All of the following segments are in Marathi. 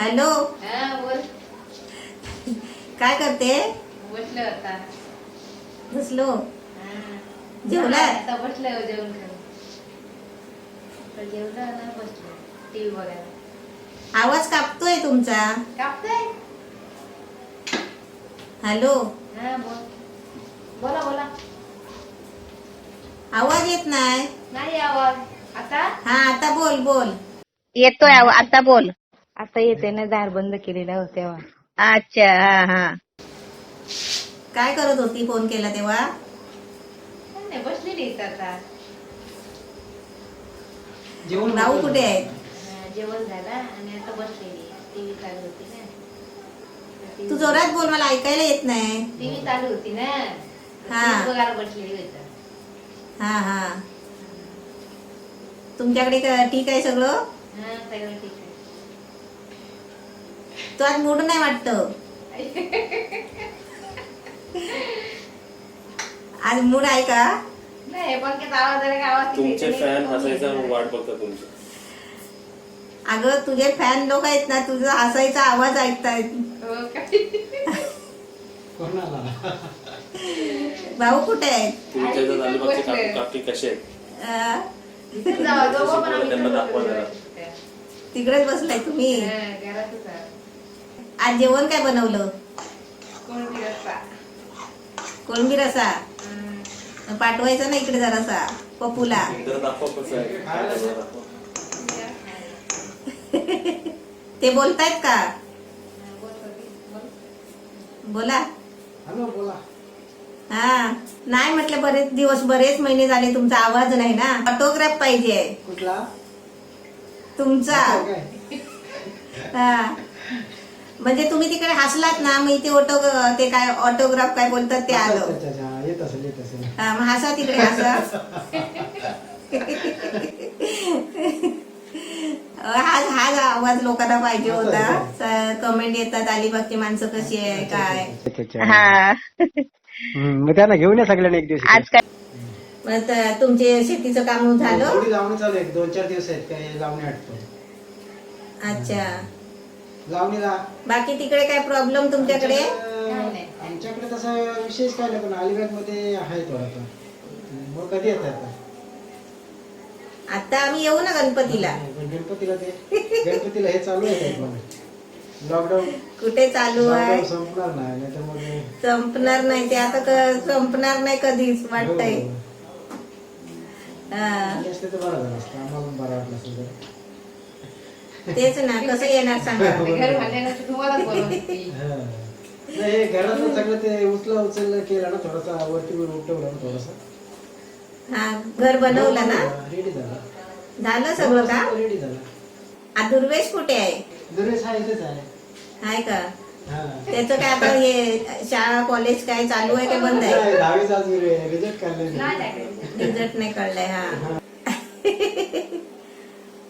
हॅलो, हा बोल. काय करते? बसलो आता. बसलो. हा. जेवला? आता बसलो जेवण करून. आता जेवलं ना बसलो टीव्ही बघायला. आवाज कापतोय तुमचा. कापतोय? हॅलो, हा बोल. बोला बोला. आवाज येत नाही. नाही आवाज. आता? हा, आता बोल बोल. येतोय आता बोल. आता येते ना, दार बंद केलेला होता तेव्हा. अच्छा, हा हा. काय करत होती फोन केला तेव्हा? नाही बसलेली इथं आता. भाऊ कुठे आहेत? जेवण झालं आणि आता बसलेली. टीव्ही चालू होती ना. तू जोरात बोल, मला ऐकायला येत नाही. टीव्ही चालू होती ना. हा. टीव्ही बघायला बसलेली होती. हा हा. तुमच्याकडे ठीक आहे सगळं? हा सगळं ठीक आहे. तो आज मूड नाही वाटतं. आज मूड आहे का? नाही पंख्याचा आवाज आला का आवाज तुमचे फॅन हसायचा वाट बघतात तुमची. अगं तुझे फॅन लोक आहेत ना, तुझा हसायचा आवाज ऐकतायत. हो काय? भाऊ कुठे आहेत? तुमच्या इथं अलिबागचे काकू काकी कसे आहेत? अं, इथं जाऊ, दोघं पण आम्ही त्यांना इथं दाखवा बसलेलो जरा. आहे. तिकडेच बसलाय तुम्ही. हा, घरातच आहे. आज जेवण काय बनवलं? कोळंबी रस्सा. कोळंबी रसा. हम्म. पाठवायचा ना इकडे जरासा पप्पूला. जरा दाखवा कसं आहे. जरा दाखवा. ते बोलतायत का? हा, बोल बाकी, बोल. बोला. हॅलो बोला. हा, नाही म्हटलं बरेच दिवस बरेच महिने झाले तुमचा आवाज नाही ना. ऑटोग्राफ पाहिजे कुठला? तुमचा. काय? हा, म्हणजे तुम्ही तिकडे हसलात ना, मग इथे ते काय ऑटोग्राफ काय बोलतात ते आलं. अच्छा, अच्छा, अच्छा. येत असेल येत असेल. हा, मग हसा तिकडे हसा. हाच आवाज लोकांना पाहिजे होता. कमेंट येतात अलिबागची माणसं कशी आहे काय. हा. मग त्यांना घेऊन या सगळ्यांना एक दिवस. आज काय मग तुमचे शेतीचं काम झालं? थोडी लावणी चालू आहे, 2-4 दिवस आहेत काय लावणी आटतो. अच्छा. लावणीला बाकी तिकडे काय प्रॉब्लेम तुमच्याकडे? आमच्याकडे तसा विशेष काय नाही, पण अलिबाग मध्ये आहे थोडासा. मग कधी येत आता? आता आम्ही येऊ ना गणपतीला. गणपतीला हे चालू आहे काय पण? लॉकडाऊन कुठे चालू आहे? संपणार नाही, नाही तर मग संपणार नाही ते आता. संपणार नाही कधीच वाटतंय. हा, आली असते तर बरं झालं असतं, आम्हाला पण बरं वाटलं असतं जरा. तेच ना, कसं येणार सांगा. घर भांडण्याचं तुम्हालाच बोलवते. हा. नाही, हे घरातलं सगळं ते उचल केलं ना, थोडासा वरती उठवलं ना थोडंसं. हा, घर बनवलं ना? रेडी झाला. झालं सगळं का? रेडी झाला. आ, दुर्वेश कुठे आहे? दुरेश हा इथेच आहे. आहे का? हा. त्याचं काय आता हे शाळा कॉलेज काय चालू आहे का बंद आहे? नाही, 10वीचा अजून रिझल्ट काढलेला नाही नाही. टाकले. रिझल्ट नाही कळलाय. हा.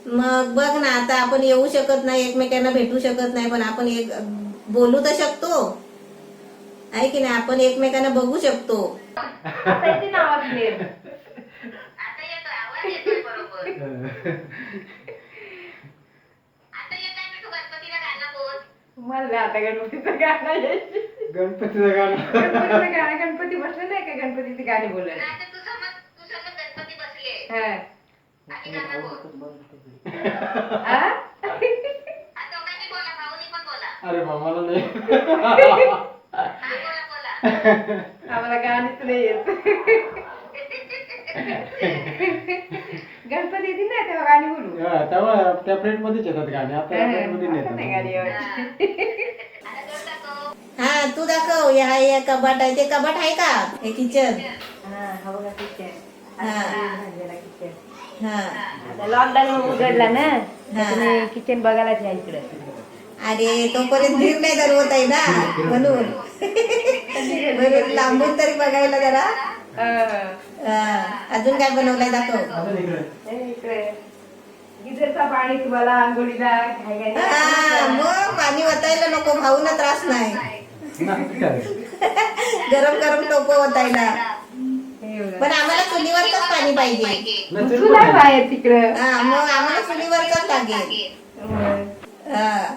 मग बघ ना, आता आपण येऊ शकत नाही, एकमेकांना भेटू शकत नाही, पण आपण एक बोलू तर शकतो, आहे की नाही? आपण एकमेकांना बघू शकतो. आता येते ना आवाज clear. आता येतोय आवाज येतोय बरोबर. आता येत आहे मी तू गणपतीला गाणं बोल. मला आता गणपतीचं गाणं यायची. गणपतीचं गाणं. गणपतीचं गाणं, गणपती बसले नाही का गणपतीची गाणी बोलायला. नाही तर तू समज गणपती बसले हा. आणि गाणं बोल. आ? आता दोघांनी बोला, भाऊनी पण बोला. अरे बा, मला नाही. हा बोला बोला. आम्हाला गाणीच नाही येत. गणपती येतील ना तेव्हा गाणी बोलू. हा, तेव्हा त्या प्लेट मध्येच येतात गाणे, आता हा, प्लेट मध्ये आता नाही गाणी नाही. यायची. आता जोर दाखव. हा, तू दाखव. हे कबाट आहे, ते कबाट आहे का? हे किचन. हा, हा बघा किचन. हा. भांड्याला किचन. हा. आता लॉकडाऊन उघडला ना, त्याच्यामुळे किचन बघायलाच या इकडे. अरे तोपर्यंत भीड नाही दरवत आहे ना, म्हणून लांबून तरी बघायला जरा. हा. अजून काय बनवलंय दाखव. इकडे गिझरचा पाणी तुम्हाला आंघोळीला हा, मग पाणी वतायला नको, भाऊना त्रास नाही. गरम गरम टोपं वतायला. पण आम्हाला चुलीवरच पाणी पाहिजे. बाहेर तिकडं. हा, मग आम्हाला चुलीवरच लागेल. हा.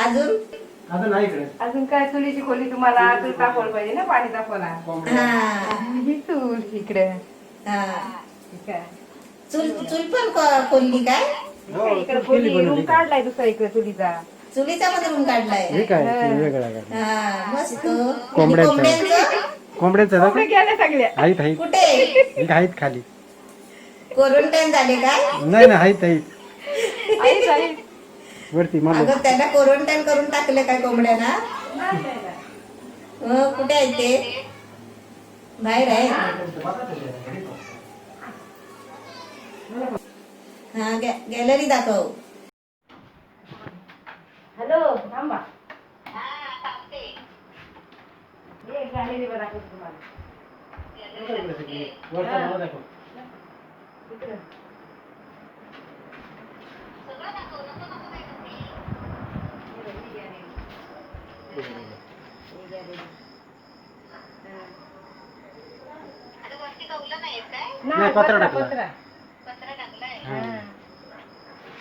अजून अजून नाही इकडे अजून काय चुलीची खोली तुम्हाला चूल तापवलं पाहिजे ना, पाणी तापवला. हा ही चूल इकडे. हा ठीक आहे. चूल चूल पण खोलली काय? हो, इकडे चूल खोली केली रूम बनवली. काढलाय दुसरा इकडे चुलीचा. चुलीचा मध्ये रूम काढलाय. हे काय ते वेगळं काय हा मस्त. कोंबड्यांचं. कोंबड्यांचं कोंबड्यांचं ना कोंबड्या गेल्या सगळ्या. आहेत आहेत कुठे एक आहेत खाली. क्वारंटाईन झाले काय? नाही ना आहेत आहेत आई आई. वरती मला अगं त्यांना क्वारंटाईन करून टाकले काय कोंबड्यांना? कुठे आहेत ते? बाहेर आहे. हा गॅलरी दाखव. हॅलो थांबा. हा थांबते. ये गॅलरी वर दाखवते तुम्हाला. वरचा मला दाखव. इकडं. सगळं दाखव, नको नको काय करते. हे बघ, ही गॅलरी. ही गॅलरी. आता वरती कौलं नाही येत काय? नाही, पत्रा टाकला. पत्रा. पत्रा टाकलाय. हा.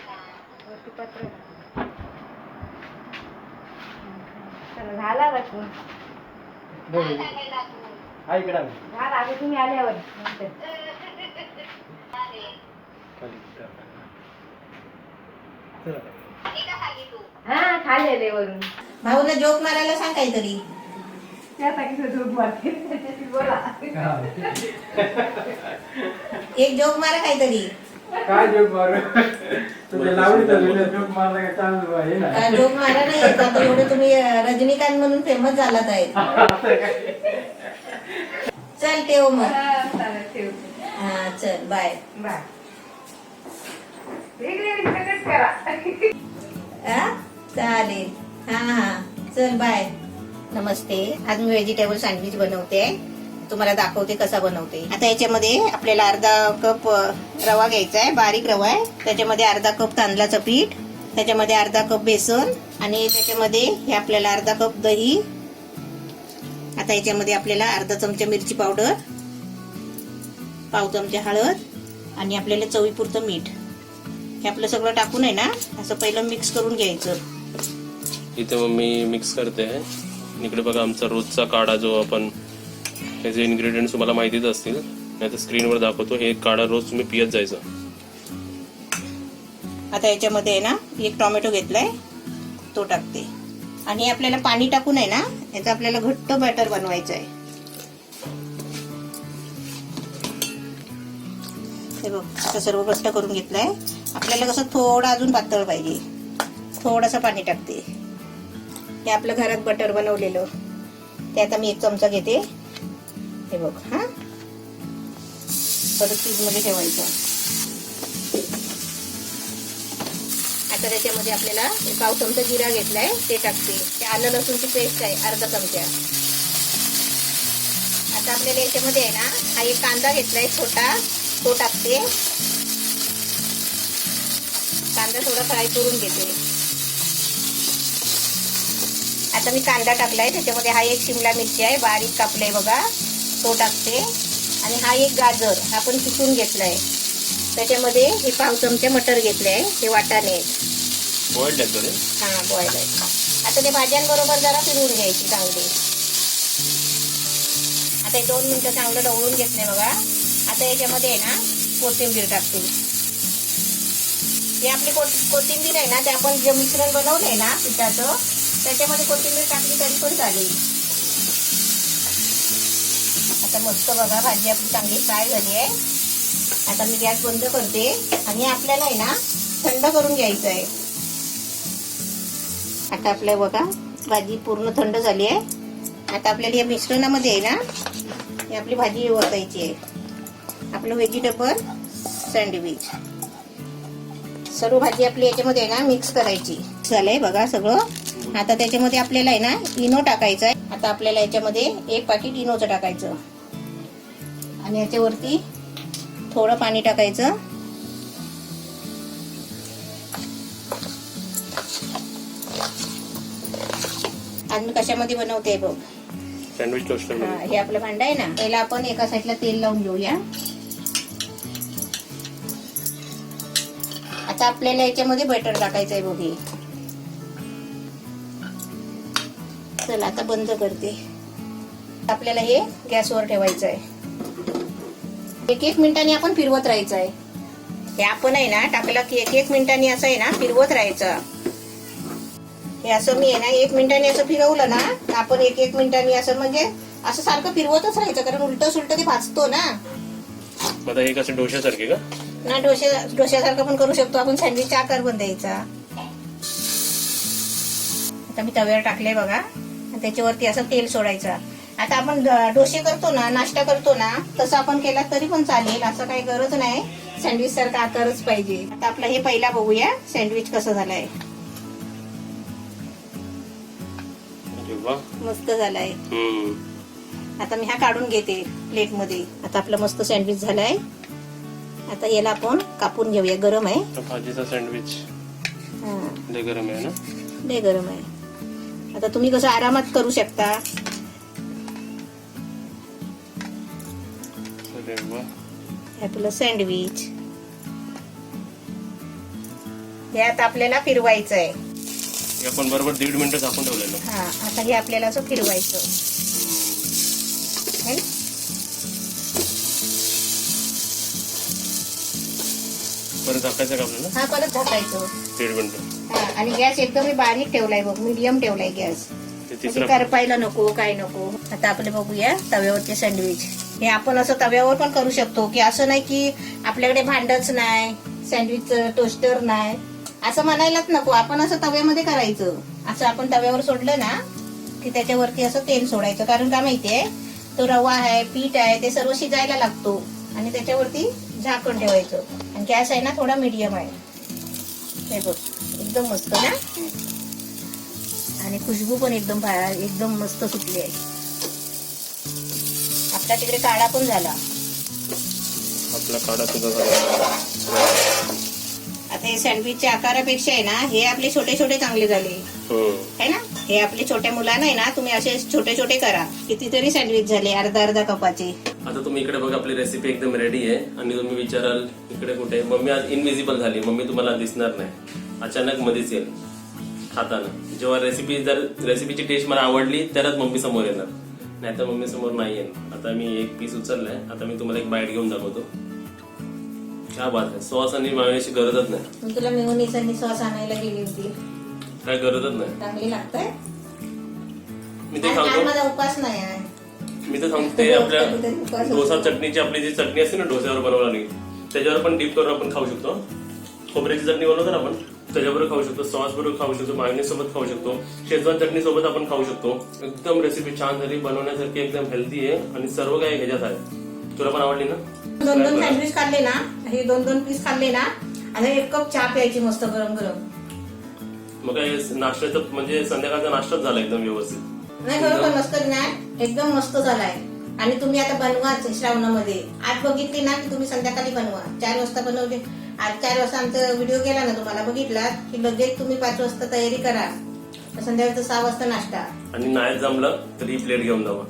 हा. वरती पत्रा टाकला. चला झाला दाखवून. बघ, काय टाकायला आपण? हा इकडे आहे. झाला आता तुम्ही आल्यावर नंतर. चालेल. खाली टाक. चला. आणि का खाली तू? हा खाली आले वरून. भाऊला जोक मारायला सांग काहीतरी. त्यासाठी झोप मारते. बोला. हा. एक जोक मारा काहीतरी. काय जोक मारू तुझ्या लावडीचा जोक मारला का चांगलं आहे ना जोक मारा नाही येत आता एवढे तुम्ही रजनीकांत म्हणून फेमस झालात आहेत. चल ठेव मग. हा, चालेल, ठेवते. हा चल बाय. बाय. वेगळी वेगळी सगळंच करा. हा चालेल. हा चल बाय. नमस्ते. आज मी व्हेजिटेबल सँडविच बनवते. तुम्हाला दाखवते कसा बनवते. आता याच्यामध्ये आपल्याला अर्धा कप रवा घ्यायचा आहे, बारीक रवा आहे. त्याच्यामध्ये अर्धा कप तांदळाचं पीठ, त्याच्यामध्ये अर्धा कप बेसन आणि त्याच्यामध्ये हे आपल्याला अर्धा कप दही. आता याच्यामध्ये आपल्याला अर्धा चमचा मिरची पावडर, पाव चमचा हळद आणि आपल्याला चवीपुरतं मीठ हे आपलं सगळं टाकून आहे ना असं पहिलं मिक्स करून घ्यायचं. इथे मम्मी मिक्स करते आहे. इकडे बघा आमचा रोजचा काढा जो आपण त्याचे इन्ग्रेडियंट्स तुम्हाला माहितीच असतील, नाही तर स्क्रीनवर दाखवतो. हे काढा रोज तुम्ही पियत जायचं. आता याच्यामध्ये आहे ना एक टोमॅटो घेतलाय तो टाकते आणि आपल्याला पाणी टाकून आहे ना याचं आपल्याला घट्ट बॅटर बनवायचं आहे. हे बघ आता सर्व घट्ट करून घेतलंय. आपल्याला कसं थोडं अजून पातळ पाहिजे, थोडंसं पाणी टाकते. हे आपलं घरात बटर बनवलेलं ते आता मी एक चमचा घेते. हे बघ. हा परत फ्रीज मध्ये ठेवायचं. आता त्याच्यामध्ये आपल्याला पाव चमचा जिरा घेतलाय ते टाकते. ते आलं लसूणची पेस्ट आहे अर्धा चमचा. आता आपल्याला याच्यामध्ये आहे ना हा एक कांदा घेतलाय छोटा तो टाकते. कांदा थोडा फ्राय करून घेते. आता मी कांदा टाकलाय त्याच्यामध्ये हा एक शिमला मिरची आहे बारीक कापलाय बघा तो टाकते आणि हा एक गाजर आपण किसून घेतलाय. त्याच्यामध्ये हे पाव चमचा मटर घेतलाय, हे वाटाणे बॉइल्ड आहे थोडे. हा बॉईल आहे. आता ते भाज्यांबरोबर जरा फिरवून घ्यायची चांगली. आता 2 मिनिटं चांगलं ढवळून घेतलंय बघा. आता याच्यामध्ये आहे ना कोथिंबीर टाकते. हे आपली कोथिंबीर आहे ना ते आपण जे मिश्रण बनवलंय ना पिठाचं त्याच्यामध्ये कोथिंबीर टाकली तरी पण चालेल. आता मस्त बघा भाजी आपली चांगली फ्राय झाली आहे. आता मी गॅस बंद करते आणि आपल्याला आहे ना थंड करून घ्यायचं आहे. आता आपल्या बघा भाजी पूर्ण थंड झाली आहे. आता आपल्याला या मिश्रणामध्ये आहे ना ही आपली भाजी ओतायची आहे. आपलं व्हेजिटेबल सँडविच सर्व भाजी आपली याच्यामध्ये आहे ना मिक्स करायची. झालंय बघा सगळं. आता त्याच्यामध्ये आपल्याला आहे ना इनो टाकायचा आहे. आता आपल्याला याच्यामध्ये 1 पाकीट इनोचं टाकायचं आणि याच्यावरती थोडं पाणी टाकायचं. आज मी कशामध्ये बनवते बघ. सँडविच टोस्टर हा, हे आपलं भांडं आहे ना. पहिला आपण एका साईडला तेल लावून घेऊया. आता आता आपल्याला याच्यामध्ये बटर टाकायचंय बघी. चला आता बंद करते. आपल्याला हे गॅसवर ठेवायचं आहे. 1-1 मिनिटांनी आपण फिरवत राहायचं आहे. हे आपण आहे ना टाकलं की 1-1 मिनिटांनी असं आहे ना फिरवत राहायचं. हे असं मी आहे ना 1 मिनिटांनी असं फिरवलं ना आपण 1-1 मिनिटांनी असं म्हणजे असं सारखं फिरवतच राहायचं, कारण उलट सुलट ते भाजतो ना. आता हे कसं डोश्यासारखे का? ना डोश्यासारखं पण करू शकतो आपण. सँडविचचा आकार पण द्यायचा. आता मी तव्यावर टाकले बघा. त्याच्यावरती असं तेल सोडायचं. आता आपण डोसे करतो ना, नाश्ता करतो ना, तसं आपण केला तरी पण चालेल. असं काही गरज नाही सँडविच सारखा आकारच पाहिजे. आता आपलं हे पहिला बघूया सँडविच कसं झालंय. अरे वा, मस्त झालाय. आता मी हा काढून घेते प्लेट मध्ये. आता आपलं मस्त सँडविच झालाय. आता याला आपण कापून घेऊया. गरम आहे भाजीचा सँडविच. हा, लय गरम आहे ना? लय गरम आहे. आता तुम्ही कसं आरामात करू शकता. अरे वा, आपलं सँडविच हे आता आपल्याला फिरवायचं आहे. हे आपण बरोबर 1.5 मिनिटं झाकून ठेवलेलं. हा, आता हे आपल्याला असं फिरवायचं है ना? परत झाकायचं का आपल्याला? हा, परत झाकायचं. 1.5 मिनिटं. हा, आणि गॅस एकदम मी बारीक ठेवलाय बघ, मीडियम ठेवलाय गॅस. ते म्हणजे तिसरं करपायला नको, काय नको. आता आपले बघूया तव्यावरचे सँडविच. हे आपण असं तव्यावर पण करू शकतो, की असं नाही की आपल्याकडे भांडच नाही, सँडविच टोस्टर नाही असं म्हणायलाच नको. आपण असं तव्यामध्ये करायचं. असं आपण तव्यावर सोडलं ना की त्याच्यावरती असं तेल सोडायचं. कारण काय माहितीये, तो रवा आहे, पीठ आहे, ते सर्व शिजायला लागतो. आणि त्याच्यावरती झाकण ठेवायचं. आणि गॅस आहे ना थोडा मीडियम आहे. हे बघ एकदम मस्त ना. आणि खुशबू पण एकदम मस्त सुटली आहे. आपल्या तिकडे काढा पण झाला. आपला काढा सुद्धा झाला. आता हे सँडविचच्या आकारापेक्षा आहे ना हे आपले छोटे छोटे चांगले झाले है ना. हे आपले छोट्या मुलांना आहे ना तुम्ही असे छोटे छोटे करा. कितीतरी सँडविच झाले अर्धा कपाचे. आता तुम्ही इकडे बघा आपली रेसिपी एकदम रेडी आहे. आणि तुम्ही विचाराल इकडे कुठे मम्मी आज इनविजिबल झाली, मम्मी तुम्हाला दिसणार नाही, अचानक मध्येच येईल खाताना. जेव्हा रेसिपीची टेस्ट मला आवडली तरच मम्मी समोर येणार, नाही तर मम्मी समोर नाही येणार. आता मी एक पीस उचललाय. आता मी तुम्हाला एक बाईट घेऊन दाखवतो. क्या बात आहे. सॉस आणि मायोनीजची गरजच नाही. मी तुला मेयोनीज आणि सॉस आणायला गेली होती. काय गरजच नाही. चांगली लागतंय. मी ते आज सांगतो. माझा उपास नाही आहे. मी तर सांगते आपल्या डोसा चटणीची आपली जी चटणी असते ना डोस्यावर बनवणारी, त्याच्यावर पण डीप करून आपण खाऊ शकतो. खोबऱ्याची चटणी बनवतो ना आपण, त्याच्याबरोबर खाऊ शकतो, सॉस बरोबर खाऊ शकतो, मायोनीज सोबत खाऊ शकतो, शेजवान चटणी सोबत आपण खाऊ शकतो. एकदम रेसिपी छान झाली, बनवण्यासारखी एकदम हेल्दी आहे आणि सर्व काही ह्याच्यात आहे. तुला पण आवडली ना? 2 सँडविच खाल्ले ना, हे 2 पीस खाल्ले ना, आणि 1 कप चहा प्यायची मस्त गरम गरम. मग काय नाश्त्याचं म्हणजे संध्याकाळचा नाश्ताच झाला एकदम व्यवस्थित. नाही खरोखर मस्त नाही, एकदम मस्त झालाय. आणि तुम्ही आता बनवाच श्रावणामध्ये. आज बघितली ना की तुम्ही संध्याकाळी बनवा. 4 वाजता बनवले. आज 4 वाजता आमचा व्हिडिओ गेला ना तुम्हाला बघितला की लगेच तुम्ही 5 वाजता तयारी करा. संध्याकाळचं 6 वाजता नाश्ता. आणि नाही जमलं तर ही प्लेट घेऊन जावा.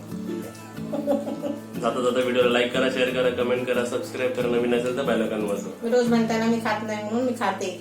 जाता जाता व्हिडिओला लाईक करा, शेअर करा, कमेंट करा, सबस्क्राईब करा. नवीन असेल तर बेल आयकॉन वाजवा. रोज म्हणताना मी खात नाही म्हणून मी खाते.